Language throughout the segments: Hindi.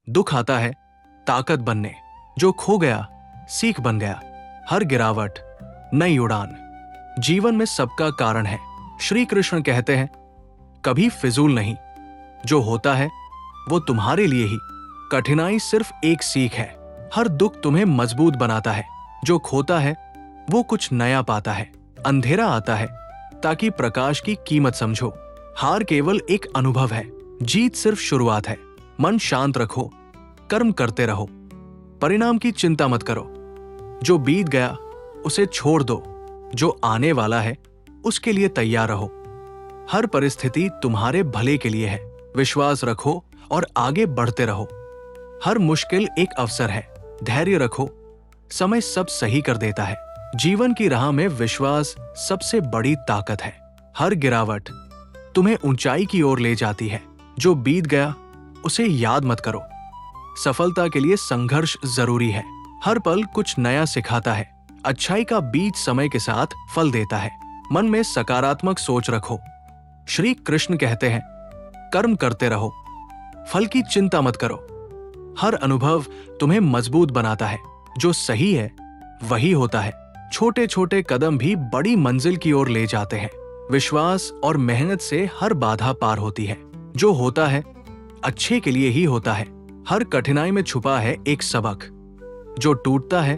दुख आता है ताकत बनने, जो खो गया सीख बन गया। हर गिरावट नई उड़ान। जीवन में सबका कारण है। श्री कृष्ण कहते हैं कभी फिजूल नहीं। जो होता है वो तुम्हारे लिए ही। कठिनाई सिर्फ एक सीख है। हर दुख तुम्हें मजबूत बनाता है। जो खोता है वो कुछ नया पाता है। अंधेरा आता है ताकि प्रकाश की कीमत समझो। हार केवल एक अनुभव है, जीत सिर्फ शुरुआत है। मन शांत रखो, कर्म करते रहो, परिणाम की चिंता मत करो। जो बीत गया उसे छोड़ दो, जो आने वाला है उसके लिए तैयार रहो। हर परिस्थिति तुम्हारे भले के लिए है। विश्वास रखो और आगे बढ़ते रहो। हर मुश्किल एक अवसर है। धैर्य रखो, समय सब सही कर देता है। जीवन की राह में विश्वास सबसे बड़ी ताकत है। हर गिरावट तुम्हें ऊंचाई की ओर ले जाती है। जो बीत गया उसे याद मत करो। सफलता के लिए संघर्ष जरूरी है। हर पल कुछ नया सिखाता है। अच्छाई का बीज समय के साथ फल देता है। मन में सकारात्मक सोच रखो। श्री कृष्ण कहते हैं कर्म करते रहो, फल की चिंता मत करो। हर अनुभव तुम्हें मजबूत बनाता है। जो सही है वही होता है। छोटे छोटे कदम भी बड़ी मंजिल की ओर ले जाते हैं। विश्वास और मेहनत से हर बाधा पार होती है। जो होता है अच्छे के लिए ही होता है। हर कठिनाई में छुपा है एक सबक। जो टूटता है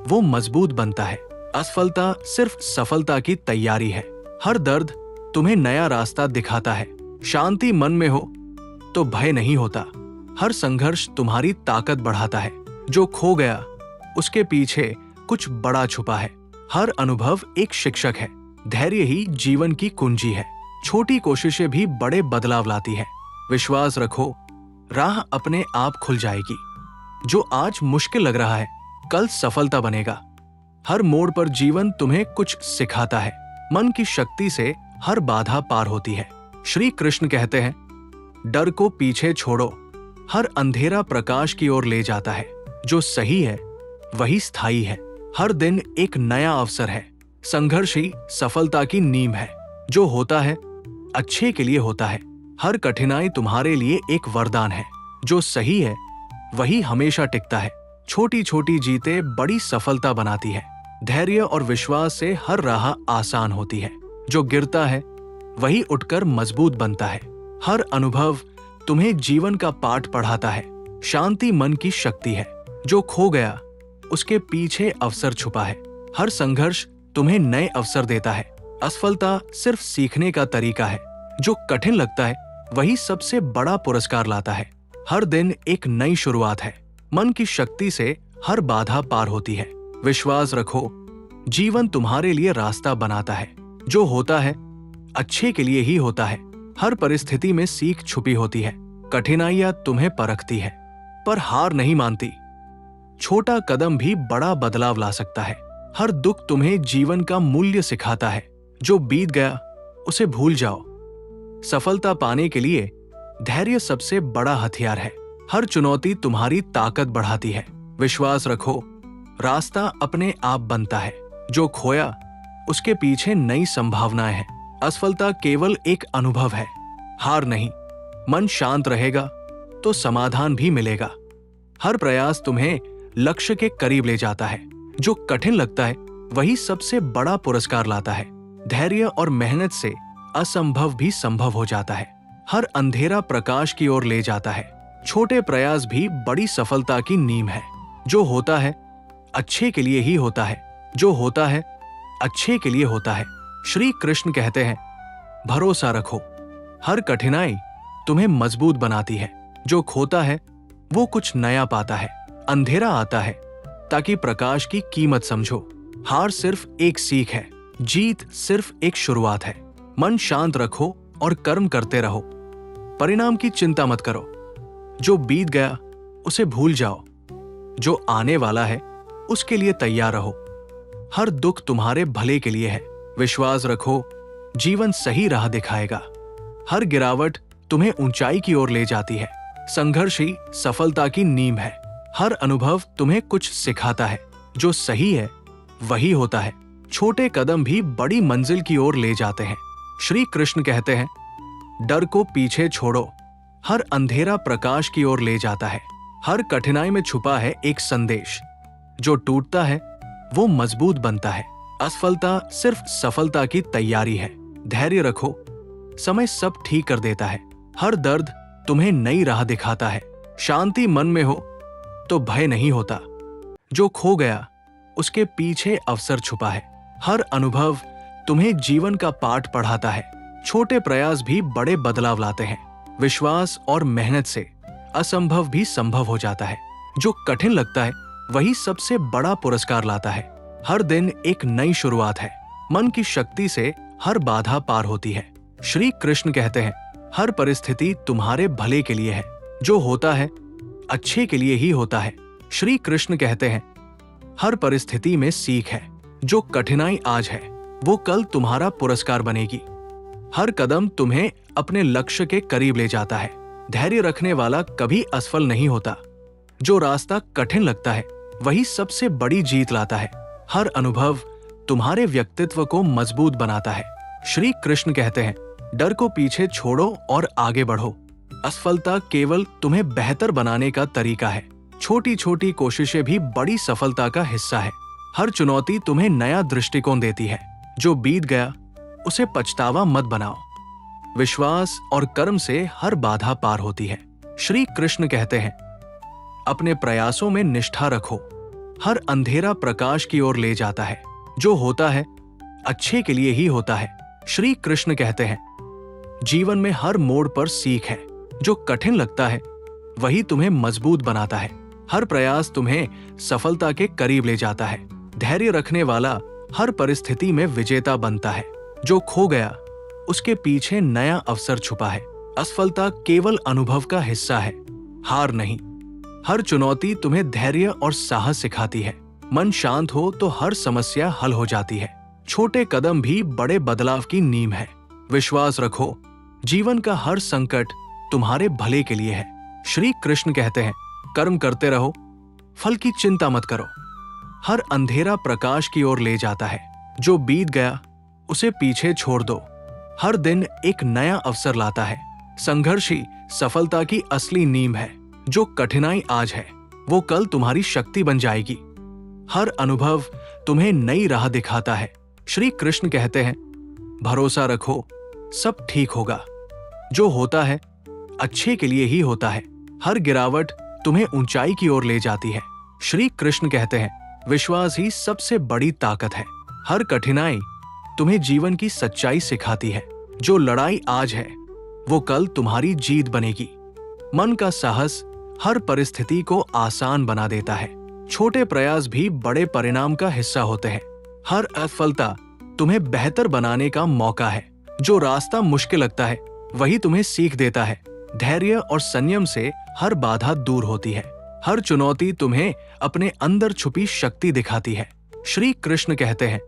वो मजबूत बनता है। असफलता सिर्फ सफलता की तैयारी है। हर दर्द तुम्हें नया रास्ता दिखाता है। शांति मन में हो तो भय नहीं होता। हर संघर्ष तुम्हारी ताकत बढ़ाता है। जो खो गया उसके पीछे कुछ बड़ा छुपा है। हर अनुभव एक शिक्षक है। धैर्य ही जीवन की कुंजी है। छोटी कोशिशें भी बड़े बदलाव लाती है। विश्वास रखो, राह अपने आप खुल जाएगी। जो आज मुश्किल लग रहा है कल सफलता बनेगा। हर मोड़ पर जीवन तुम्हें कुछ सिखाता है। मन की शक्ति से हर बाधा पार होती है। श्री कृष्ण कहते हैं डर को पीछे छोड़ो। हर अंधेरा प्रकाश की ओर ले जाता है। जो सही है वही स्थायी है। हर दिन एक नया अवसर है। संघर्ष ही सफलता की नींव है। जो होता है अच्छे के लिए होता है। हर कठिनाई तुम्हारे लिए एक वरदान है। जो सही है वही हमेशा टिकता है। छोटी छोटी जीतें बड़ी सफलता बनाती है। धैर्य और विश्वास से हर राह आसान होती है। जो गिरता है वही उठकर मजबूत बनता है। हर अनुभव तुम्हें जीवन का पाठ पढ़ाता है। शांति मन की शक्ति है। जो खो गया उसके पीछे अवसर छुपा है। हर संघर्ष तुम्हें नए अवसर देता है। असफलता सिर्फ सीखने का तरीका है। जो कठिन लगता है वही सबसे बड़ा पुरस्कार लाता है। हर दिन एक नई शुरुआत है। मन की शक्ति से हर बाधा पार होती है। विश्वास रखो, जीवन तुम्हारे लिए रास्ता बनाता है। जो होता है अच्छे के लिए ही होता है। हर परिस्थिति में सीख छुपी होती है। कठिनाइयां तुम्हें परखती है पर हार नहीं मानती। छोटा कदम भी बड़ा बदलाव ला सकता है। हर दुख तुम्हें जीवन का मूल्य सिखाता है। जो बीत गया उसे भूल जाओ। सफलता पाने के लिए धैर्य सबसे बड़ा हथियार है। हर चुनौती तुम्हारी ताकत बढ़ाती है। विश्वास रखो, रास्ता अपने आप बनता है। जो खोया उसके पीछे नई संभावनाएं हैं। असफलता केवल एक अनुभव है, हार नहीं। मन शांत रहेगा तो समाधान भी मिलेगा। हर प्रयास तुम्हें लक्ष्य के करीब ले जाता है। जो कठिन लगता है वही सबसे बड़ा पुरस्कार लाता है। धैर्य और मेहनत से असंभव भी संभव हो जाता है। हर अंधेरा प्रकाश की ओर ले जाता है। छोटे प्रयास भी बड़ी सफलता की नींव है। जो होता है अच्छे के लिए ही होता है। जो होता है अच्छे के लिए होता है। श्री कृष्ण कहते हैं भरोसा रखो, हर कठिनाई तुम्हें मजबूत बनाती है। जो खोता है वो कुछ नया पाता है। अंधेरा आता है ताकि प्रकाश की कीमत समझो। हार सिर्फ एक सीख है, जीत सिर्फ एक शुरुआत है। मन शांत रखो और कर्म करते रहो। परिणाम की चिंता मत करो। जो बीत गया उसे भूल जाओ। जो आने वाला है उसके लिए तैयार रहो। हर दुख तुम्हारे भले के लिए है। विश्वास रखो, जीवन सही राह दिखाएगा। हर गिरावट तुम्हें ऊंचाई की ओर ले जाती है। संघर्ष ही सफलता की नींव है। हर अनुभव तुम्हें कुछ सिखाता है। जो सही है वही होता है। छोटे कदम भी बड़ी मंजिल की ओर ले जाते हैं। श्री कृष्ण कहते हैं डर को पीछे छोड़ो। हर अंधेरा प्रकाश की ओर ले जाता है। हर कठिनाई में छुपा है एक संदेश। जो टूटता है वो मजबूत बनता है। असफलता सिर्फ सफलता की तैयारी है। धैर्य रखो, समय सब ठीक कर देता है। हर दर्द तुम्हें नई राह दिखाता है। शांति मन में हो तो भय नहीं होता। जो खो गया उसके पीछे अवसर छुपा है। हर अनुभव तुम्हें जीवन का पाठ पढ़ाता है। छोटे प्रयास भी बड़े बदलाव लाते हैं। विश्वास और मेहनत से असंभव भी संभव हो जाता है। जो कठिन लगता है वही सबसे बड़ा पुरस्कार लाता है। हर दिन एक नई शुरुआत है। मन की शक्ति से हर बाधा पार होती है। श्री कृष्ण कहते हैं, हर परिस्थिति तुम्हारे भले के लिए है। जो होता है अच्छे के लिए ही होता है। श्री कृष्ण कहते हैं, हर परिस्थिति में सीख है। जो कठिनाई आज है वो कल तुम्हारा पुरस्कार बनेगी। हर कदम तुम्हें अपने लक्ष्य के करीब ले जाता है। धैर्य रखने वाला कभी असफल नहीं होता। जो रास्ता कठिन लगता है वही सबसे बड़ी जीत लाता है। हर अनुभव तुम्हारे व्यक्तित्व को मजबूत बनाता है। श्री कृष्ण कहते हैं, डर को पीछे छोड़ो और आगे बढ़ो। असफलता केवल तुम्हें बेहतर बनाने का तरीका है। छोटी छोटी कोशिशें भी बड़ी सफलता का हिस्सा है। हर चुनौती तुम्हें नया दृष्टिकोण देती है। जो बीत गया उसे पछतावा मत बनाओ। विश्वास और कर्म से हर बाधा पार होती है। श्री कृष्ण कहते हैं, अपने प्रयासों में निष्ठा रखो। हर अंधेरा प्रकाश की ओर ले जाता है। जो होता है अच्छे के लिए ही होता है। श्री कृष्ण कहते हैं, जीवन में हर मोड़ पर सीख है। जो कठिन लगता है वही तुम्हें मजबूत बनाता है। हर प्रयास तुम्हें सफलता के करीब ले जाता है। धैर्य रखने वाला हर परिस्थिति में विजेता बनता है। जो खो गया उसके पीछे नया अवसर छुपा है। असफलता केवल अनुभव का हिस्सा है, हार नहीं। हर चुनौती तुम्हें धैर्य और साहस सिखाती है। मन शांत हो तो हर समस्या हल हो जाती है। छोटे कदम भी बड़े बदलाव की नींव है। विश्वास रखो, जीवन का हर संकट तुम्हारे भले के लिए है। श्री कृष्ण कहते हैं, कर्म करते रहो, फल की चिंता मत करो। हर अंधेरा प्रकाश की ओर ले जाता है। जो बीत गया उसे पीछे छोड़ दो। हर दिन एक नया अवसर लाता है। संघर्ष ही सफलता की असली नींव है। जो कठिनाई आज है वो कल तुम्हारी शक्ति बन जाएगी। हर अनुभव तुम्हें नई राह दिखाता है। श्री कृष्ण कहते हैं, भरोसा रखो, सब ठीक होगा। जो होता है अच्छे के लिए ही होता है। हर गिरावट तुम्हें ऊंचाई की ओर ले जाती है। श्री कृष्ण कहते हैं, विश्वास ही सबसे बड़ी ताकत है। हर कठिनाई तुम्हें जीवन की सच्चाई सिखाती है। जो लड़ाई आज है वो कल तुम्हारी जीत बनेगी। मन का साहस हर परिस्थिति को आसान बना देता है। छोटे प्रयास भी बड़े परिणाम का हिस्सा होते हैं। हर असफलता तुम्हें बेहतर बनाने का मौका है। जो रास्ता मुश्किल लगता है वही तुम्हें सीख देता है। धैर्य और संयम से हर बाधा दूर होती है। हर चुनौती तुम्हें अपने अंदर छुपी शक्ति दिखाती है। श्री कृष्ण कहते हैं,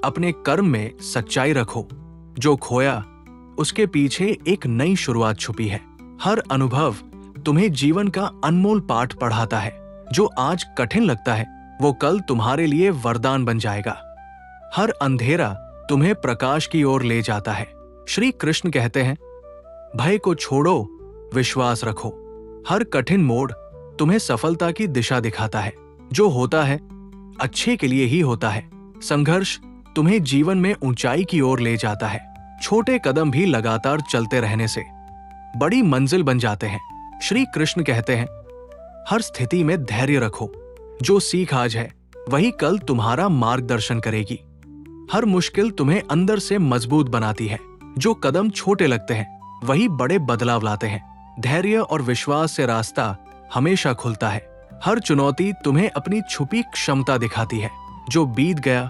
अपने कर्म में सच्चाई रखो। जो खोया उसके पीछे एक नई शुरुआत छुपी है। हर अनुभव तुम्हें जीवन का अनमोल पाठ पढ़ाता है। जो आज कठिन लगता है वो कल तुम्हारे लिए वरदान बन जाएगा। हर अंधेरा तुम्हें प्रकाश की ओर ले जाता है। श्री कृष्ण कहते हैं, भय को छोड़ो, विश्वास रखो। हर कठिन मोड़ तुम्हें सफलता की दिशा दिखाता है। जो होता है अच्छे के लिए ही होता है। संघर्ष तुम्हें जीवन में ऊंचाई की ओर ले जाता है। छोटे कदम भी लगातार चलते रहने से बड़ी मंजिल बन जाते हैं। श्री कृष्ण कहते हैं, हर स्थिति में धैर्य रखो। जो सीख आज है वही कल तुम्हारा मार्गदर्शन करेगी। हर मुश्किल तुम्हें अंदर से मजबूत बनाती है। जो कदम छोटे लगते हैं वही बड़े बदलाव लाते हैं। धैर्य और विश्वास से रास्ता हमेशा खुलता है। हर चुनौती तुम्हें अपनी छुपी क्षमता दिखाती है। जो बीत गया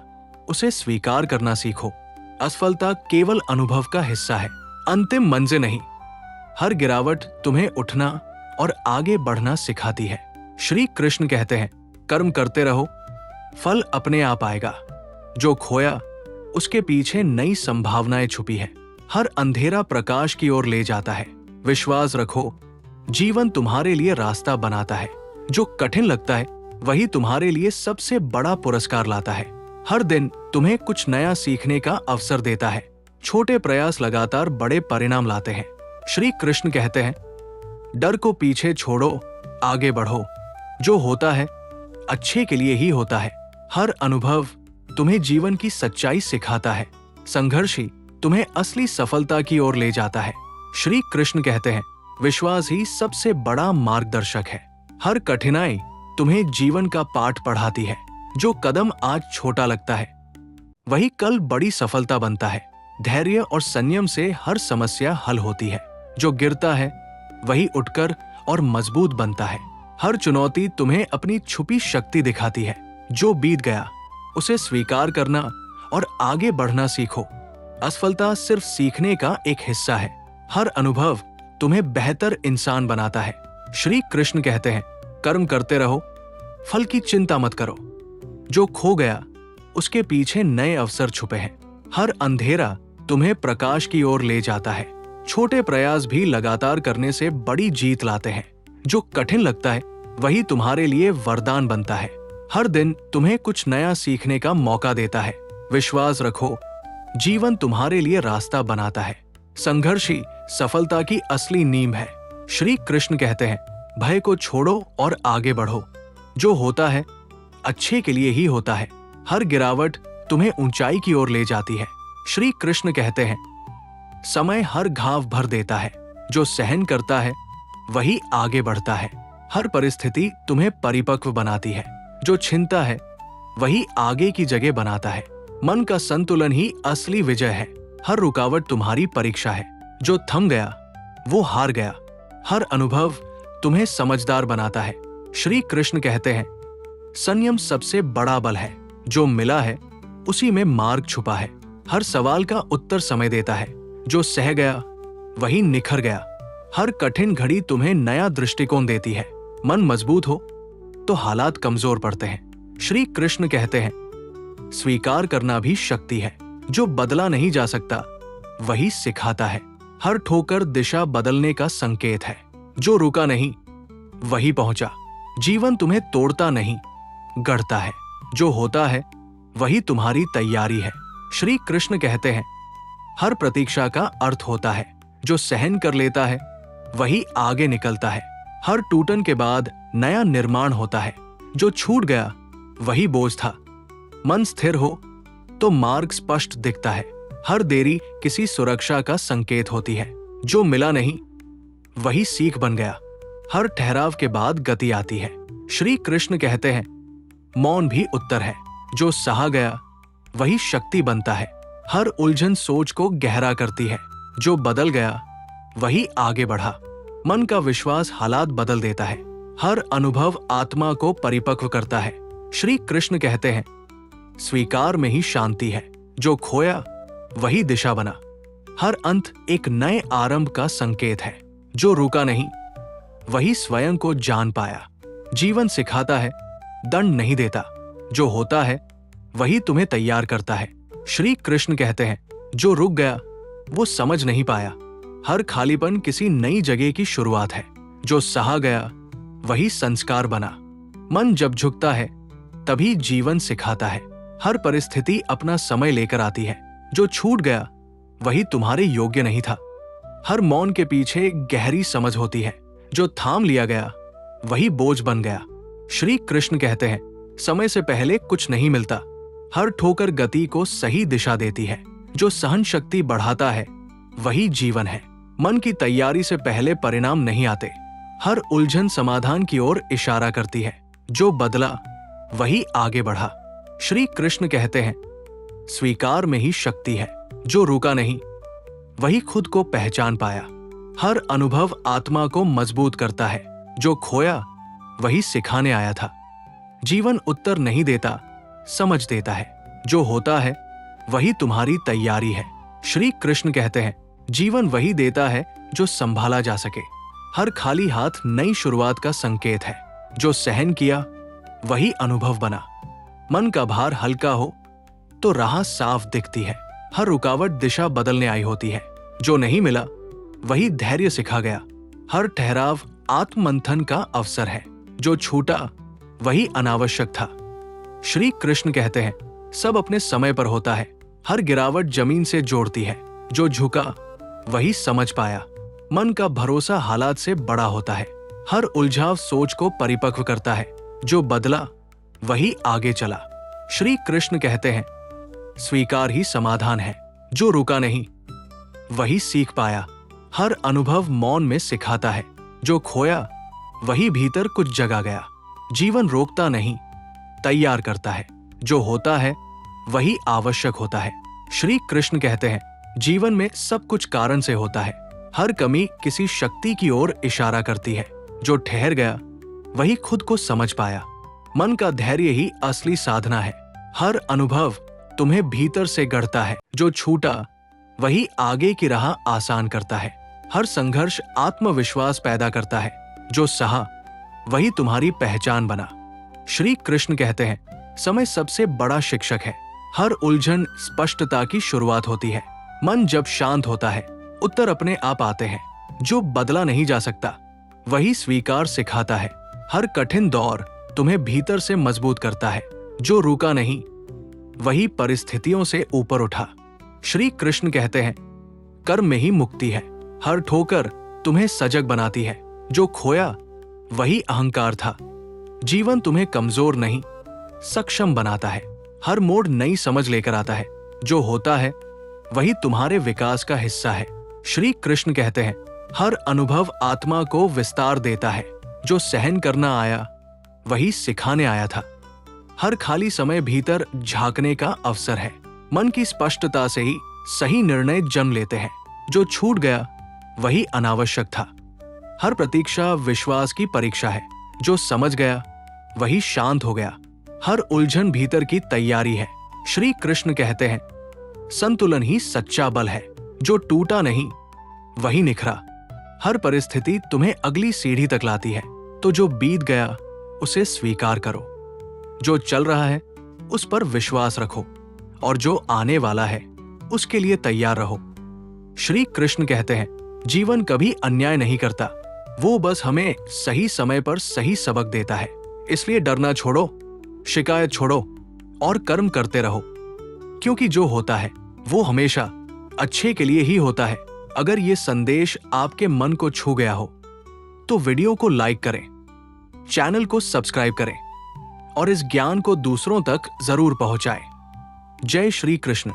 उसे स्वीकार करना सीखो। असफलता केवल अनुभव का हिस्सा है, अंतिम मंजिल नहीं। हर गिरावट तुम्हें उठना और आगे बढ़ना सिखाती है। श्री कृष्ण कहते हैं, कर्म करते रहो, फल अपने आप आएगा। जो खोया उसके पीछे नई संभावनाएं छुपी है। हर अंधेरा प्रकाश की ओर ले जाता है। विश्वास रखो, जीवन तुम्हारे लिए रास्ता बनाता है। जो कठिन लगता है वही तुम्हारे लिए सबसे बड़ा पुरस्कार लाता है। हर दिन तुम्हें कुछ नया सीखने का अवसर देता है। छोटे प्रयास लगातार बड़े परिणाम लाते हैं। श्री कृष्ण कहते हैं, डर को पीछे छोड़ो आगे बढ़ो। जो होता है अच्छे के लिए ही होता है। हर अनुभव तुम्हें जीवन की सच्चाई सिखाता है। संघर्ष ही तुम्हें असली सफलता की ओर ले जाता है। श्री कृष्ण कहते हैं, विश्वास ही सबसे बड़ा मार्गदर्शक है। हर कठिनाई तुम्हें जीवन का पाठ पढ़ाती है। जो कदम आज छोटा लगता है वही कल बड़ी सफलता बनता है। धैर्य और संयम से हर समस्या हल होती है। जो गिरता है वही उठकर और मजबूत बनता है। हर चुनौती तुम्हें अपनी छुपी शक्ति दिखाती है। जो बीत गया उसे स्वीकार करना और आगे बढ़ना सीखो। असफलता सिर्फ सीखने का एक हिस्सा है। हर अनुभव तुम्हें बेहतर इंसान बनाता है। श्री कृष्ण कहते हैं, कर्म करते रहो, फल की चिंता मत करो। जो खो गया उसके पीछे नए अवसर छुपे हैं। हर अंधेरा तुम्हें प्रकाश की ओर ले जाता है। छोटे प्रयास भी लगातार करने से बड़ी जीत लाते हैं। जो कठिन लगता है वही तुम्हारे लिए वरदान बनता है। हर दिन तुम्हें कुछ नया सीखने का मौका देता है। विश्वास रखो, जीवन तुम्हारे लिए रास्ता बनाता है। संघर्ष ही सफलता की असली नींव है। श्री कृष्ण कहते हैं, भय को छोड़ो और आगे बढ़ो। जो होता है अच्छे के लिए ही होता है। हर गिरावट तुम्हें ऊंचाई की ओर ले जाती है। श्री कृष्ण कहते हैं, समय हर घाव भर देता है। जो सहन करता है वही आगे बढ़ता है। हर परिस्थिति तुम्हें परिपक्व बनाती है। जो छिनता है वही आगे की जगह बनाता है। मन का संतुलन ही असली विजय है। हर रुकावट तुम्हारी परीक्षा है। जो थम गया वो हार गया। हर अनुभव तुम्हें समझदार बनाता है। श्री कृष्ण कहते हैं, संयम सबसे बड़ा बल है। जो मिला है उसी में मार्ग छुपा है। हर सवाल का उत्तर समय देता है। जो सह गया वही निखर गया। हर कठिन घड़ी तुम्हें नया दृष्टिकोण देती है। मन मजबूत हो तो हालात कमजोर पड़ते हैं। श्री कृष्ण कहते हैं, स्वीकार करना भी शक्ति है। जो बदला नहीं जा सकता वही सिखाता है। हर ठोकर दिशा बदलने का संकेत है। जो रुका नहीं वही पहुंचा। जीवन तुम्हें तोड़ता नहीं, गढ़ता है। जो होता है वही तुम्हारी तैयारी है। श्री कृष्ण कहते हैं, हर प्रतीक्षा का अर्थ होता है। जो सहन कर लेता है वही आगे निकलता है। हर टूटन के बाद नया निर्माण होता है। जो छूट गया वही बोझ था। मन स्थिर हो तो मार्ग स्पष्ट दिखता है। हर देरी किसी सुरक्षा का संकेत होती है। जो मिला नहीं वही सीख बन गया। हर ठहराव के बाद गति आती है। श्री कृष्ण कहते हैं, मौन भी उत्तर है। जो सहा गया वही शक्ति बनता है। हर उलझन सोच को गहरा करती है। जो बदल गया वही आगे बढ़ा। मन का विश्वास हालात बदल देता है। हर अनुभव आत्मा को परिपक्व करता है। श्री कृष्ण कहते हैं, स्वीकार में ही शांति है। जो खोया वही दिशा बना। हर अंत एक नए आरंभ का संकेत है। जो रुका नहीं वही स्वयं को जान पाया। जीवन सिखाता है, दंड नहीं देता। जो होता है वही तुम्हें तैयार करता है। श्री कृष्ण कहते हैं, जो रुक गया वो समझ नहीं पाया। हर खालीपन किसी नई जगह की शुरुआत है। जो सहा गया वही संस्कार बना। मन जब झुकता है तभी जीवन सिखाता है। हर परिस्थिति अपना समय लेकर आती है। जो छूट गया वही तुम्हारे योग्य नहीं था। हर मौन के पीछे गहरी समझ होती है। जो थाम लिया गया वही बोझ बन गया। श्री कृष्ण कहते हैं, समय से पहले कुछ नहीं मिलता। हर ठोकर गति को सही दिशा देती है। जो सहन शक्ति बढ़ाता है वही जीवन है। मन की तैयारी से पहले परिणाम नहीं आते। हर उलझन समाधान की ओर इशारा करती है। जो बदला वही आगे बढ़ा। श्री कृष्ण कहते हैं, स्वीकार में ही शक्ति है। जो रुका नहीं वही खुद को पहचान पाया। हर अनुभव आत्मा को मजबूत करता है। जो खोया वही सिखाने आया था। जीवन उत्तर नहीं देता, समझ देता है। जो होता है वही तुम्हारी तैयारी है। श्री कृष्ण कहते हैं, जीवन वही देता है जो संभाला जा सके। हर खाली हाथ नई शुरुआत का संकेत है। जो सहन किया वही अनुभव बना। मन का भार हल्का हो तो राह साफ दिखती है। हर रुकावट दिशा बदलने आई होती है। जो नहीं मिला वही धैर्य सिखा गया। हर ठहराव आत्ममंथन का अवसर है। जो छूटा वही अनावश्यक था। श्री कृष्ण कहते हैं, सब अपने समय पर होता है। हर गिरावट जमीन से जोड़ती है। जो झुका वही समझ पाया। मन का भरोसा हालात से बड़ा होता है। हर उलझाव सोच को परिपक्व करता है। जो बदला वही आगे चला। श्री कृष्ण कहते हैं, स्वीकार ही समाधान है। जो रुका नहीं वही सीख पाया। हर अनुभव मौन में सिखाता है। जो खोया वही भीतर कुछ जगा गया। जीवन रोकता नहीं, तैयार करता है। जो होता है वही आवश्यक होता है। श्री कृष्ण कहते हैं, जीवन में सब कुछ कारण से होता है। हर कमी किसी शक्ति की ओर इशारा करती है। जो ठहर गया वही खुद को समझ पाया। मन का धैर्य ही असली साधना है। हर अनुभव तुम्हें भीतर से गढ़ता है। जो छूटा वही आगे की राह आसान करता है। हर संघर्ष आत्मविश्वास पैदा करता है। जो सहा वही तुम्हारी पहचान बना। श्री कृष्ण कहते हैं, समय सबसे बड़ा शिक्षक है। हर उलझन स्पष्टता की शुरुआत होती है। मन जब शांत होता है उत्तर अपने आप आते हैं। जो बदला नहीं जा सकता वही स्वीकार सिखाता है। हर कठिन दौर तुम्हें भीतर से मजबूत करता है। जो रुका नहीं वही परिस्थितियों से ऊपर उठा। श्री कृष्ण कहते हैं, कर्म में ही मुक्ति है। हर ठोकर तुम्हें सजग बनाती है। जो खोया वही अहंकार था। जीवन तुम्हें कमजोर नहीं, सक्षम बनाता है। हर मोड़ नई समझ लेकर आता है। जो होता है वही तुम्हारे विकास का हिस्सा है। श्री कृष्ण कहते हैं, हर अनुभव आत्मा को विस्तार देता है। जो सहन करना आया वही सिखाने आया था। हर खाली समय भीतर झांकने का अवसर है। मन की स्पष्टता से ही सही निर्णय जन्म लेते हैं। जो छूट गया वही अनावश्यक था। हर प्रतीक्षा विश्वास की परीक्षा है। जो समझ गया वही शांत हो गया। हर उलझन भीतर की तैयारी है। श्री कृष्ण कहते हैं, संतुलन ही सच्चा बल है। जो टूटा नहीं वही निखरा। हर परिस्थिति तुम्हें अगली सीढ़ी तक लाती है। तो जो बीत गया उसे स्वीकार करो। जो चल रहा है उस पर विश्वास रखो और जो आने वाला है उसके लिए तैयार रहो। श्री कृष्ण कहते हैं, जीवन कभी अन्याय नहीं करता, वो बस हमें सही समय पर सही सबक देता है। इसलिए डरना छोड़ो, शिकायत छोड़ो और कर्म करते रहो, क्योंकि जो होता है वो हमेशा अच्छे के लिए ही होता है। अगर ये संदेश आपके मन को छू गया हो तो वीडियो को लाइक करें, चैनल को सब्सक्राइब करें और इस ज्ञान को दूसरों तक जरूर पहुंचाएं। जय श्री कृष्ण।